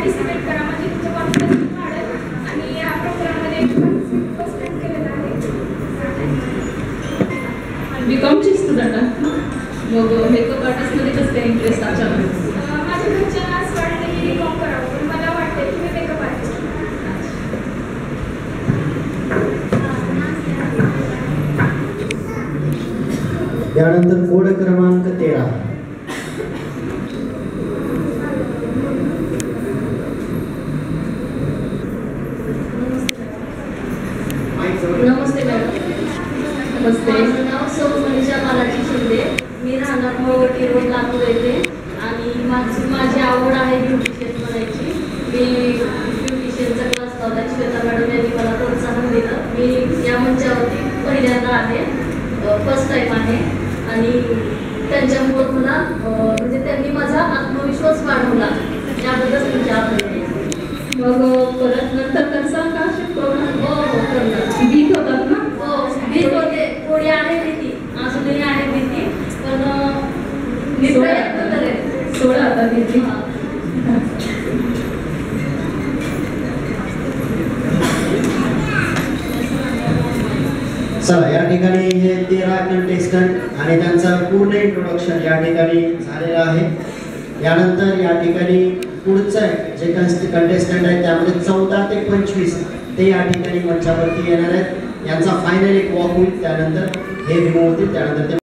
Participate करा, म्हणजे तुमचं कॉन्फिडन्स वाढेल आणि या प्रोग्राममध्ये पार्टिसिपेट केलेलं आहे. बीकॉमची स्टुडंट आहे मग मेकअप आर्टिस्टमध्ये कसं काय इंटरेस्ट अचानक? माझ्या घरच्यांना असं वाटतं की बीकॉम करावं, पण मला वाटतं की मी मेकअप आर्टिस्ट. त्यानंतर कोड क्रमांक 13. नमस्ते मॅडम. नमस्ते. माझं नाव सौ मनीषा बालाजी शिंदे. मी राहणार मळवटी रोड लातूर येथे आणि माझी आवड आहे ब्युटिशियन बनायची. मी ब्युटिशियनचा क्लास लावला. श्वेता मॅडम यांनी मला प्रोत्साहन दिलं. मी या मंचावरती पहिल्यांदा आहे, फर्स्ट टाईम आहे आणि त्यांच्यामुळं मला म्हणजे त्यांनी माझा आत्मविश्वास वाढवला. त्याबद्दल तुमच्या आभारी आहे. मग परत नंतर करसाल का शिकवणार? हो हो करणार. भीत होतात ना? हो भीत होते, थोडी आहे भीती, अजूनही आहे भीती, पण मी प्रयत्न करेन. सोडा आता भीती. चला, या ठिकाणी हे 13 कंटेस्टंट आणि त्यांचं पूर्ण इंट्रोडक्शन या ठिकाणी झालेलं आहे. यानंतर या ठिकाणी पुढचं जे कंटेस्टंट आहेत त्यामध्ये 14 ते 25 ते या ठिकाणी मंचावरती येणार आहेत. यांचा फायनल एक वॉक होईल, त्यानंतर हे रिमूव्ह होतील, त्यानंतर ते